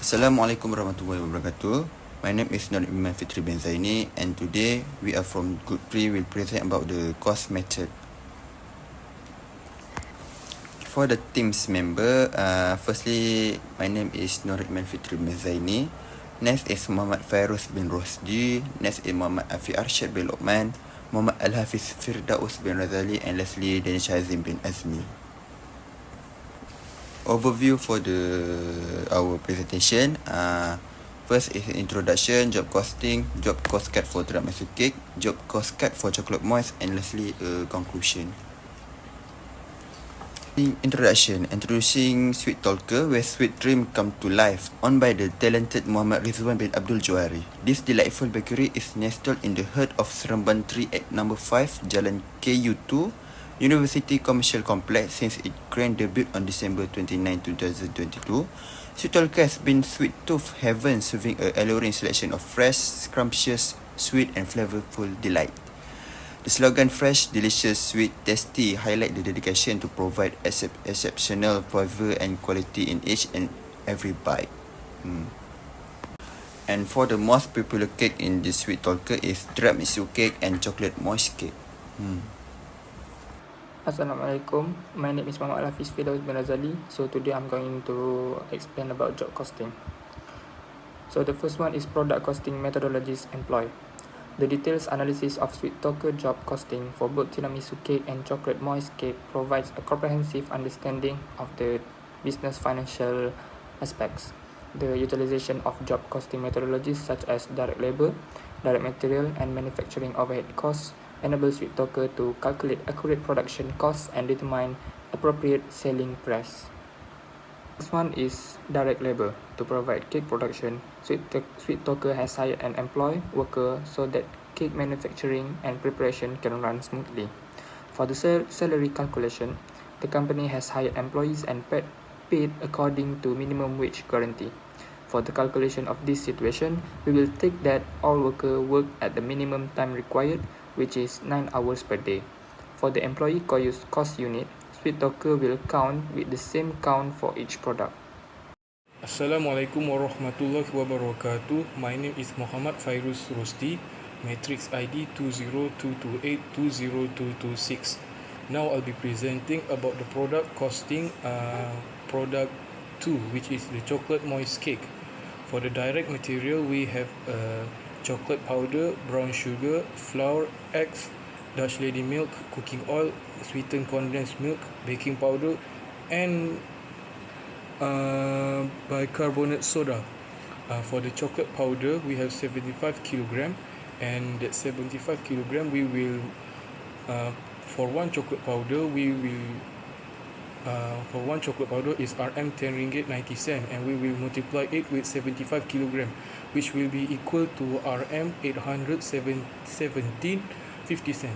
Assalamualaikum warahmatullahi wabarakatuh. My name is Iman Fitri bin Zaini, and today we are from Good Pre will present about the cost method. For the team's member, firstly, my name is Iman Fitri bin Zaini. Next is Muhammad Fairuz Bin Rosdi. Next is Muhammad Afiq Arshad bin Lokman, Muhammad Al-hafis Firdaus bin Razali, and lastly, Hazim Bin Azmi. Overview for our presentation. First is introduction, job costing, job cost cut for tiramisu cake, job cost cut for chocolate moist, and lastly conclusion. Introducing Sweet Talker, where sweet dream come to life, owned by the talented Muhammad Rizwan bin Abdul Johari. This delightful bakery is nestled in the heart of Seremban 3 at number 5, Jalan KU2, University Commercial Complex since its grand debut on December 29, 2022. Sweet Talker has been sweet tooth heaven, serving a alluring selection of fresh, scrumptious, sweet and flavorful delight. The slogan fresh, delicious, sweet, tasty highlight the dedication to provide exceptional flavor and quality in each and every bite. And for the most popular cake in this Sweet Talker is tiramisu cake and chocolate moist cake. Assalamualaikum. My name is Muhammad Al-hafis Firdaus bin Razali. So today I'm going to explain about job costing. So the first one is product costing methodologies employed. The detailed analysis of Sweet Talker job costing for both tiramisu cake and chocolate moist cake provides a comprehensive understanding of the business financial aspects. The utilization of job costing methodologies such as direct labor, direct material, and manufacturing overhead costs enables Sweet Talker to calculate accurate production costs and determine appropriate selling price. This one is direct labor. To provide cake production, Sweet Talker has hired and employed workers so that cake manufacturing and preparation can run smoothly. For the salary calculation, the company has hired employees and paid according to minimum wage guarantee. For the calculation of this situation, we will take that all workers work at the minimum time required, which is 9 hours per day. For the employee cost unit, Sweet Talker will count with the same count for each product. Assalamualaikum warahmatullahi wabarakatuh. My name is Muhammad Fairuz Bin Rosdi, matrix ID 20228202226. Now I'll be presenting about the product costing product 2, which is the chocolate moist cake. For the direct material, we have chocolate powder, brown sugar, flour, eggs, Dutch lady milk, cooking oil, sweetened condensed milk, baking powder, and bicarbonate soda. For the chocolate powder, we have 75 kilogram, and that 75 kilogram we will for one chocolate powder is Rm 10 ringgit 90 cent, and we will multiply it with 75 kilogram, which will be equal to Rm 817.50 cent.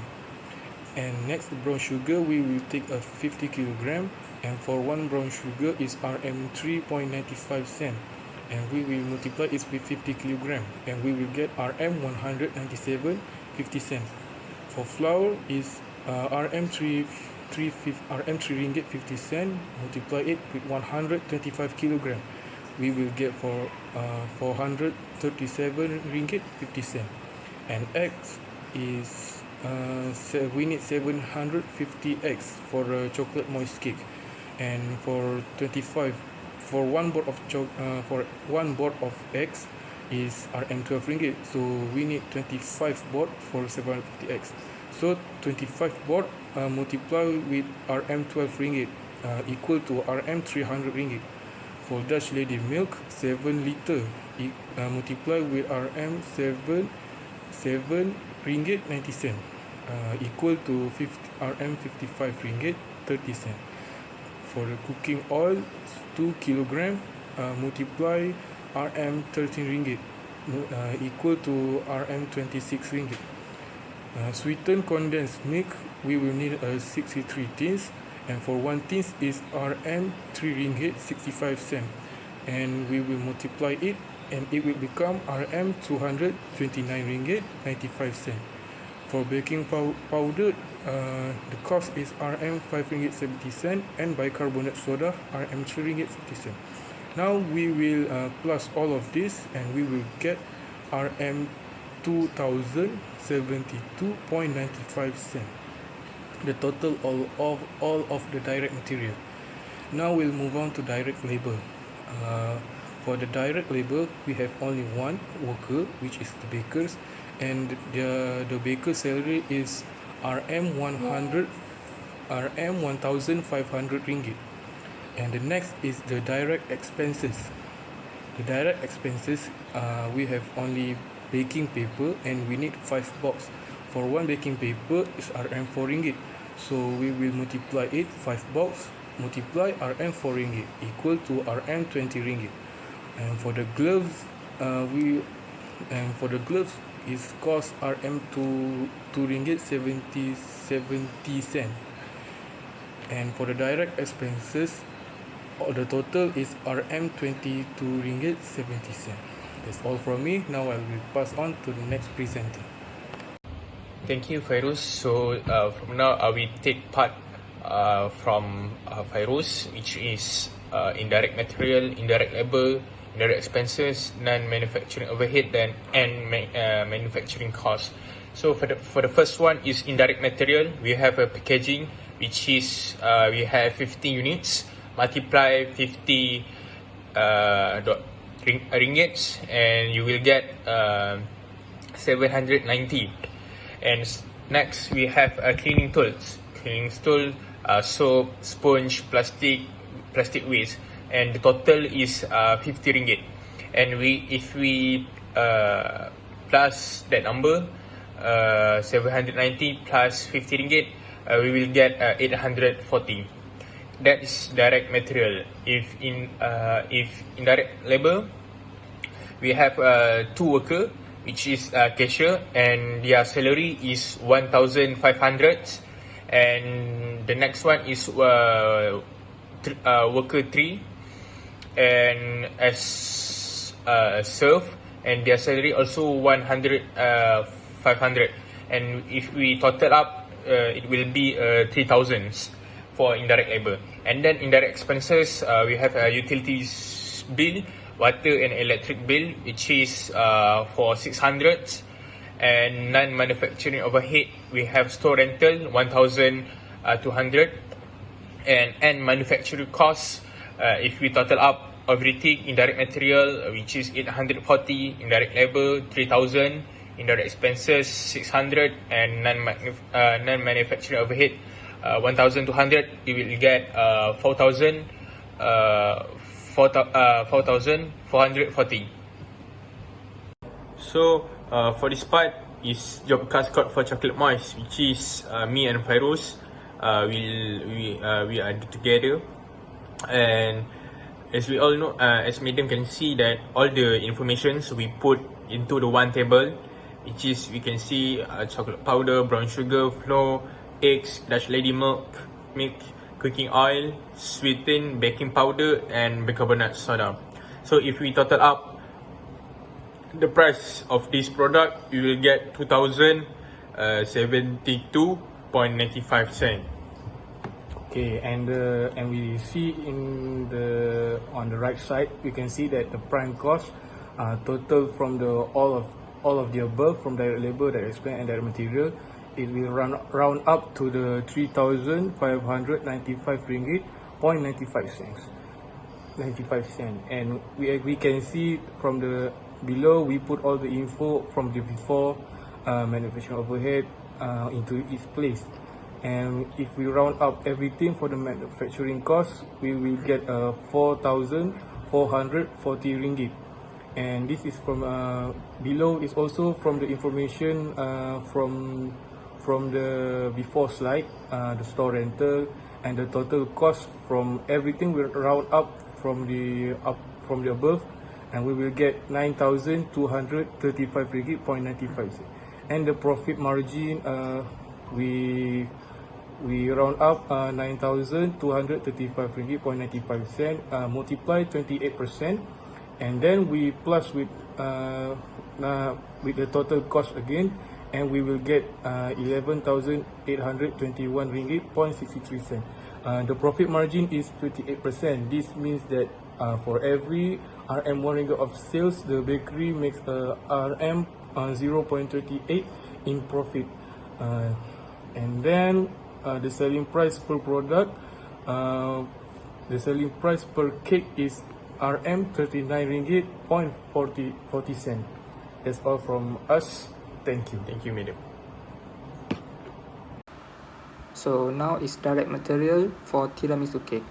And next, the brown sugar, we will take a 50 kilogram, and for one brown sugar is Rm 3.95 cent, and we will multiply it with 50 kilogram, and we will get Rm 197.50 cent. For flour is Rm 3 ringgit 50 cent, multiply it with 125 kilogram, we will get for 437 ringgit 50 cent. And eggs is we need 750 eggs for a chocolate moist cake, and for one board of eggs is Rm 12 ringgit, so we need 25 board for 750 eggs. So 25 board multiply with Rm 12 ringgit equal to Rm 300 ringgit. For Dutch lady milk, 7 liter multiply with Rm 7 ringgit 90 cent equal to Rm 55 ringgit 30 cent. For the cooking oil, 2 kilogram multiply Rm 13 ringgit equal to Rm 26 ringgit. Sweetened condensed milk, we will need 63 tins, and for 1 tins is Rm 3 ringgit 65 cent, and we will multiply it, and it will become Rm 229 ringgit 95 cent. For baking powder, the cost is Rm 5 ringgit 70 cent, and bicarbonate soda Rm 3 ringgit 50 cent. Now we will plus all of this, and we will get RM 2072.95 cent, the total all of the direct material. Now we'll move on to direct labor. For the direct labor, we have only one worker, which is the bakers, and the baker's salary is RM 1,500 ringgit. And the next is the direct expenses. The direct expenses, we have only baking paper, and we need 5 box. For one baking paper is RM 4 ringgit. So we will multiply it, 5 box multiply RM 4 ringgit equal to RM 20 ringgit. And for the gloves, is cost RM 2 ringgit 70 cent. And for the direct expenses, the total is RM 22 ringgit 70 cent. That's all from me. Now I will pass on to the next presenter. Thank you, Fairuz. So from now, we take part from Fairuz, which is indirect material, indirect labor, indirect expenses, non-manufacturing overhead, and manufacturing costs. So for the first one is indirect material. We have a packaging, which is we have 50 units, multiply 50 ringgits, and you will get 790. And next we have cleaning tools. Cleaning tool, soap, sponge, plastic waste, and the total is 50 ringgit. And if we plus that number, 790 plus 50 ringgit, we will get 840. That is direct material. If indirect labor, we have 2 worker, which is cashier, and their salary is 1,500. And the next one is worker 3, and as serve, and their salary also 500. And if we total up, it will be 3,000 for indirect labor. And then indirect expenses, we have utilities bill, water and electric bill, which is for 600. And non-manufacturing overhead, we have store rental 1,200. And manufacturing costs, if we total up everything, indirect material, which is 840, indirect labor 3,000, indirect expenses 600, and non-manufacturing overhead 1,200, you will get 4,440. So for this part is job cast code for chocolate moist, which is me and Fairuz. We are together, and as we all know, as madam can see that all the informations we put into the one table, which is we can see chocolate powder, brown sugar, flour, eggs, Dutch lady milk, cooking oil, sweetened baking powder, and bicarbonate soda. So if we total up the price of this product, you will get 2,072.95 cent. Okay, and we see on the right side, we can see that the prime cost total from the all of the above, from direct labor, direct expense, and direct material, it will round up to the 3,595 ringgit 95 cents. And we can see from the below, we put all the info from the before manufacturing overhead into its place. And if we round up everything for the manufacturing cost, we will get 4,440 ringgit. And this is from below is also from the information from the before slide, the store rental, and the total cost from everything will round up from the above, and we will get 9,235 ringgit 95 cents. And the profit margin, we round up 9,235 ringgit 95 cents, multiply 28%, and then we plus with the total cost again, and we will get 11,821 ringgit 63 cents. The profit margin is 28%. This means that For every RM 1 ringgit of sales, the bakery makes a RM 0.38 in profit. And then the selling price per product, the selling price per cake is RM 39 ringgit point 40 cent. That's all from us. Thank you. Thank you, madam. So now is direct material for tiramisu cake.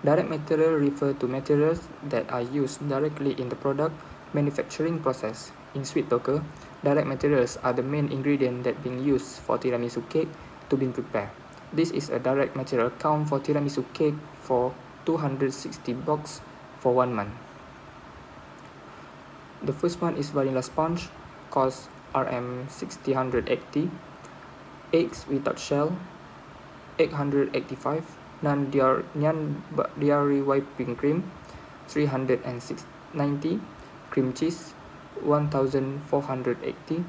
Direct material refer to materials that are used directly in the product manufacturing process. In sweet talker, direct materials are the main ingredient that being used for tiramisu cake to be prepared. This is a direct material count for tiramisu cake for 260 box for 1 month. The first one is vanilla sponge, cost RM 6080, eggs without shell, 885, non-dairy whipping cream 390, cream cheese 1480,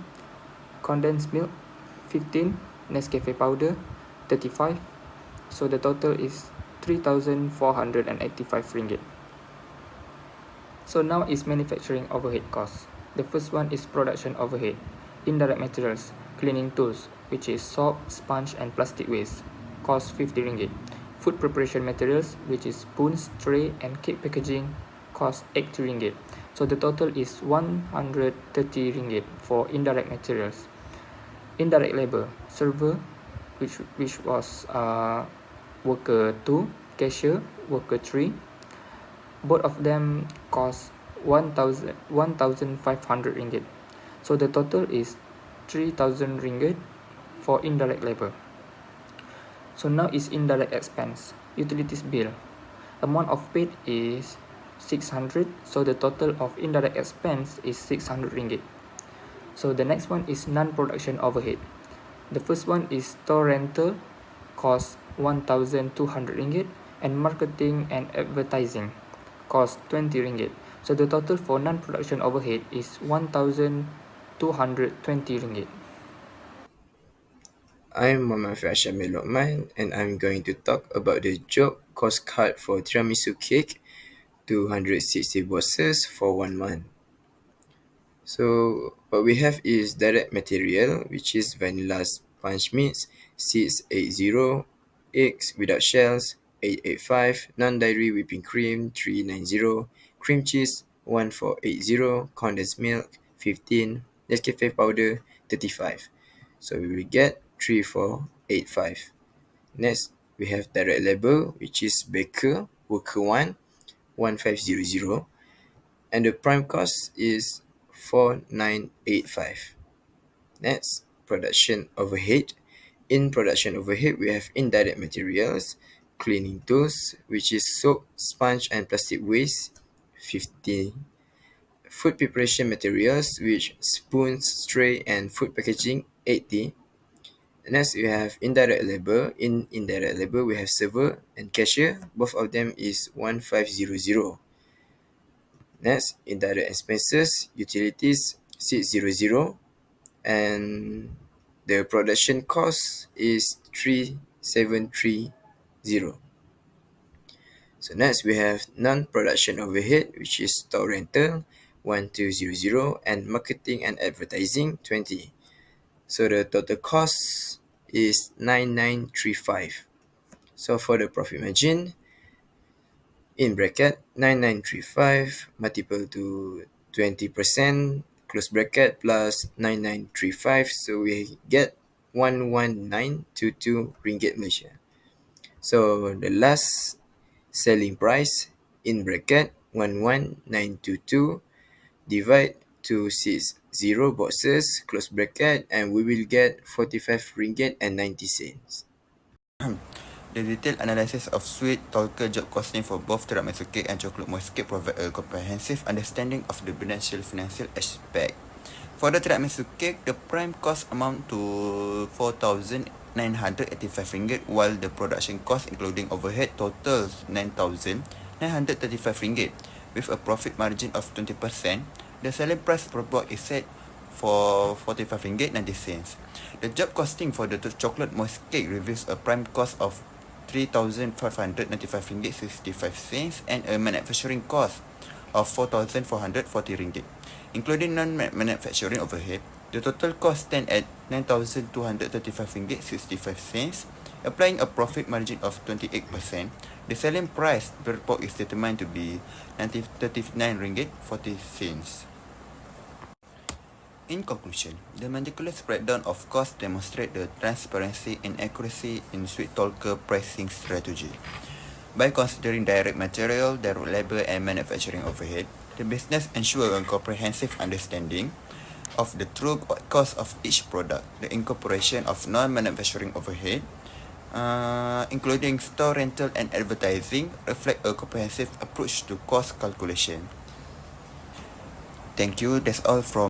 condensed milk 15, Nescafe powder 35. So the total is 3485 ringgit. So now is manufacturing overhead cost. The first one is production overhead, indirect materials, cleaning tools, which is soap, sponge and plastic waste, cost 50 ringgit. Food preparation materials, which is spoons, tray and cake packaging, cost 80 ringgit. So the total is 130 ringgit for indirect materials. Indirect labor, server, which was worker 2, cashier, worker 3. Both of them cost 1,500 ringgit. So the total is 3,000 ringgit for indirect labor. So now is indirect expense. Utilities bill. Amount of paid is 600. So the total of indirect expense is 600 ringgit. So the next one is non-production overhead. The first one is store rental, cost 1,200 ringgit, and marketing and advertising, cost 20 ringgit. So the total for non-production overhead is 1,220 ringgit. I'm Muhammad Arshad bin Lokman, and I'm going to talk about the job cost card for tiramisu cake, 260 boxes for 1 month. So what we have is direct material, which is vanilla sponge mix 680, eggs without shells 885, non-dairy whipping cream 390, cream cheese 1480, condensed milk 15, Nescafe powder 35. So we will get 3485. Next, we have direct labor, which is baker, worker 1, 1500, and the prime cost is 4985. Next, production overhead. In production overhead, we have indirect materials, cleaning tools, which is soap, sponge, and plastic waste, 50. Food preparation materials, which spoons, tray, and food packaging, 80. Next, we have indirect labor. In indirect labor, we have server and cashier. Both of them is 1500. Next, indirect expenses, utilities 600, and the production cost is 3730. So next we have non-production overhead, which is store rental 1200 and marketing and advertising 20. So the total cost is 9935. So for the profit margin, in bracket 9935 multiple to 20%, close bracket, plus 9935, so we get 11922 ringgit Malaysia. So the last selling price, in bracket 11922, divide to 60 boxes, close bracket, and we will get 45 ringgit and 90 cents. The detailed analysis of sweet talker job costing for both tiramisu cake and chocolate moist cake provide a comprehensive understanding of the financial aspect. For the tiramisu cake, the prime cost amount to 4,985 ringgit, while the production cost including overhead totals 9,935 ringgit. With a profit margin of 20%, the selling price per box is set for 45 ringgit 90 cents. The job costing for the chocolate moist cake reveals a prime cost of RM3,595.65 and a manufacturing cost of RM4,440. Including non-manufacturing overhead, the total cost stands at RM9,235.65. Applying a profit margin of 28%, the selling price per report is determined to be RM39.40. In conclusion, the meticulous breakdown of costs demonstrates the transparency and accuracy in Sweet Talker pricing strategy. By considering direct material, direct labor, and manufacturing overhead, the business ensures a comprehensive understanding of the true cost of each product. The incorporation of non-manufacturing overhead, including store rental and advertising, reflect a comprehensive approach to cost calculation. Thank you. That's all from